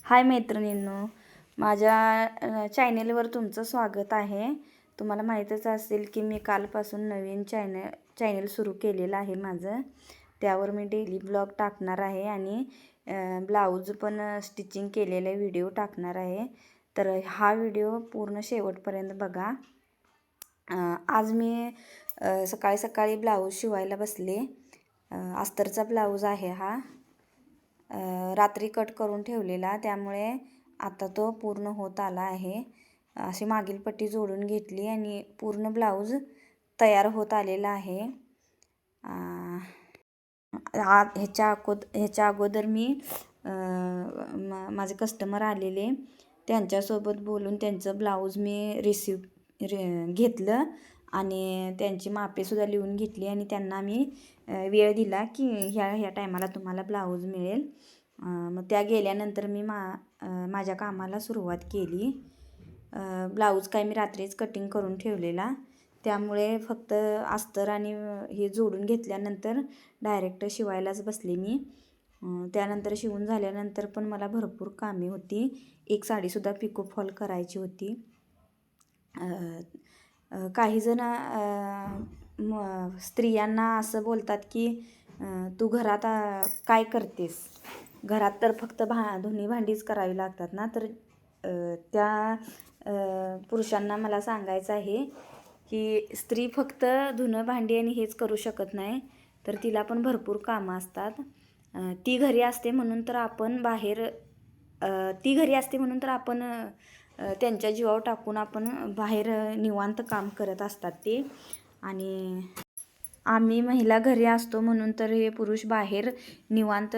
हाय मैत्रिणींनो, माझ्या चॅनेलवर तुमचं स्वागत आहे. तुम्हाला माहीतच असेल की मी कालपासून नवीन चॅनल सुरू केलेलं आहे माझं. त्यावर मी डेली ब्लॉग टाकणार आहे आणि ब्लाऊज पण स्टिचिंग केलेले व्हिडिओ टाकणार आहे. तर हा व्हिडिओ पूर्ण शेवटपर्यंत बघा. आज मी सकाळी सकाळी ब्लाऊज शिवायला बसले. अस्तरचा ब्लाऊज आहे हा. रात्री कट करून ठेवलेला, त्यामुळे आता तो पूर्ण होत आला आहे. अशी मागील पट्टी जोडून घेतली आणि पूर्ण ब्लाऊज तयार होत आलेला आहे. ह्याच्या अगोदर मी माझे कस्टमर आलेले, त्यांच्यासोबत बोलून त्यांचं ब्लाऊज मी घेतलं आणि त्यांची मापेसुद्धा लिहून घेतली आणि त्यांना मी वेळ दिला की ह्या टायमाला तुम्हाला ब्लाऊज मिळेल. मग त्या गेल्यानंतर मी माझ्या कामाला सुरुवात केली. ब्लाऊज काय मी रात्रीच कटिंग करून ठेवलेला, त्यामुळे फक्त अस्तर आणि हे जोडून घेतल्यानंतर डायरेक्ट शिवायलाच बसले मी. त्यानंतर शिवून झाल्यानंतर पण मला भरपूर कामे होती. एक साडीसुद्धा पिको फॉल करायची होती. काही जण स्त्रियांना असं बोलतात की तू घरात काय करतेस, घरात तर फक्त धुणी भांडीच करावी लागतात ना. तर त्या पुरुषांना मला सांगायचं आहे की स्त्री फक्त धुणं भांडी आणि हेच करू शकत नाही, तर तिला पण भरपूर कामं असतात. ती घरी असते म्हणून तर आपण त्यांच्या जीवावर टाकून आपण बाहेर निवांत काम करत असतात ते. आणि आम्ही महिला घरी असतो म्हणून तर हे पुरुष बाहेर निवांत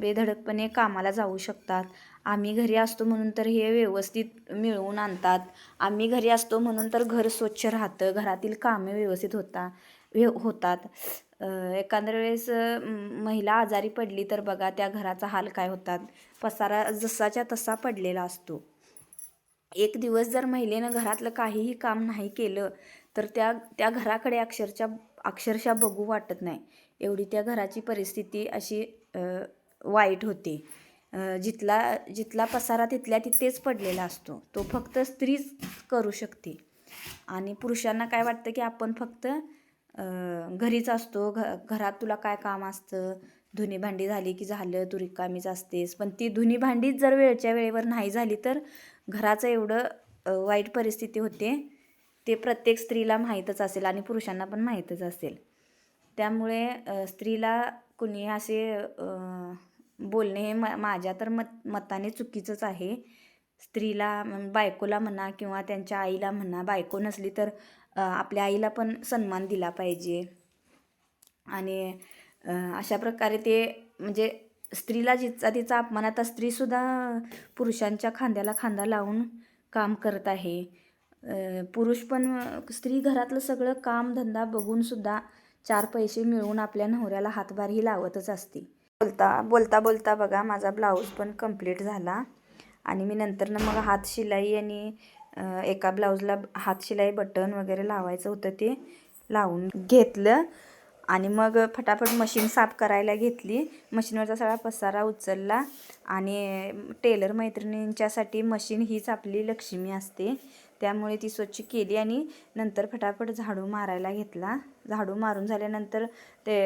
बेधडकपणे कामाला जाऊ शकतात. आम्ही घरी असतो म्हणून तर हे व्यवस्थित मिळवून आणतात. आम्ही घरी असतो म्हणून तर घर स्वच्छ राहतं, घरातील कामे व्यवस्थित होतात. एखाद्या वेळेस महिला आजारी पडली तर बघा त्या घराचा हाल काय होतात. पसारा जसाच्या तसा पडलेला असतो. एक दिवस जर महिलेनं घरातलं काहीही काम नाही केलं तर त्या घराकडे अक्षरशः बघू वाटत नाही, एवढी त्या घराची परिस्थिती अशी वाईट होते. जिथला पसारा तिथल्या तिथेच पडलेला असतो, तो फक्त स्त्रीच करू शकते. आणि पुरुषांना काय वाटतं की आपण फक्त घरीच असतो, घरात तुला काय काम असतं, धुणी भांडी झाली की झालं, तू रिकामीच असतेस. पण ती धुणी भांडीच जर वेळच्या वेळेवर नाही झाली तर घराचं एवढं वाईट परिस्थिती होते, ते प्रत्येक स्त्रीला माहीतच असेल आणि पुरुषांना पण माहीतच असेल. त्यामुळे स्त्रीला कुणी असे बोलणे हे माझ्या तर मताने चुकीचंच आहे. स्त्रीला बायकोला म्हणा किंवा त्यांच्या आईला म्हणा, बायको नसली तर आपल्या आईला पण सन्मान दिला पाहिजे. आणि अशा प्रकारे ते म्हणजे स्त्रीला तिचा अपमान, आता स्त्रीसुद्धा पुरुषांच्या खांद्याला खांदा लावून काम करत आहे. पुरुष पण स्त्री घरातलं सगळं काम धंदा बघूनसुद्धा 4 पैसे मिळवून आपल्या नवऱ्याला हातभारही लावतच असते. बोलता बघा माझा ब्लाऊज पण कंप्लीट झाला आणि मी नंतर मग हात शिलाई आणि एका ब्लाऊजला हात शिलाई बटन वगैरे लावायचं होतं, ते लावून घेतलं आणि मग फटाफट मशीन साफ करायला घेतली. मशीनवरचा सगळा पसारा उचलला आणि टेलर मैत्रिणींच्यासाठी मशीन हीच आपली लक्ष्मी असते, त्यामुळे ती स्वच्छ केली आणि नंतर फटाफट झाडू मारायला घेतला. झाडू मारून झाल्यानंतर ते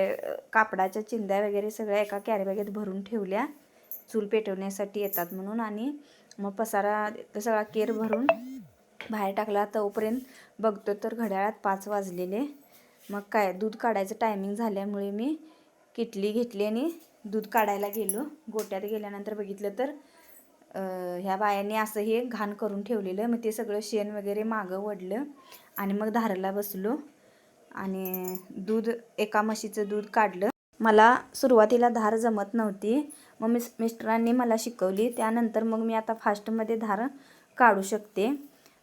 कापडाच्या चिंध्या वगैरे सगळ्या एका कॅरीबॅगेत भरून ठेवल्या, चूल पेटवण्यासाठी येतात म्हणून. आणि मग पसारा सगळा केर भरून बाहेर टाकला. तोपर्यंत बघतो तर घड्याळात 5 वाजलेले. मग काय दूध काढायचं टायमिंग झाल्यामुळे मी किटली घेतली आणि दूध काढायला गेलो. गोट्यात गेल्यानंतर बघितलं तर ह्या बायांनी असं हे घाण करून ठेवलेलं. मग ते सगळं शेण वगैरे मागं वडलं आणि मग धारला बसलो आणि एका म्हशीचं दूध काढलं. मला सुरुवातीला धार जमत नव्हती, मग मिस्टरांनी मला शिकवली. त्यानंतर मग मी आता फास्टमध्ये धार काढू शकते.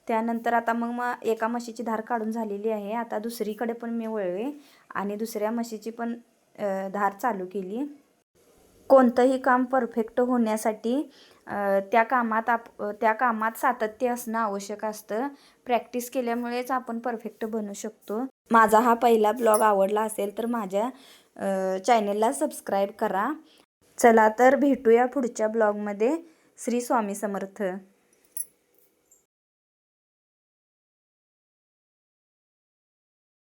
त्यानंतर आता मग एका म्हशीची धार काढून झालेली आहे. आता दुसरीकडे पण मी वळले आणि दुसऱ्या म्हशीची पण धार चालू केली. कोणतंही काम परफेक्ट होण्यासाठी त्या कामात सातत्य असणं आवश्यक असतं. प्रॅक्टिस केल्यामुळेच आपण परफेक्ट बनू शकतो. माझा हा पहिला ब्लॉग आवडला असेल तर माझ्या चॅनलला सबस्क्राईब करा. चला तर भेटूया पुढच्या ब्लॉगमध्ये. श्री स्वामी समर्थ.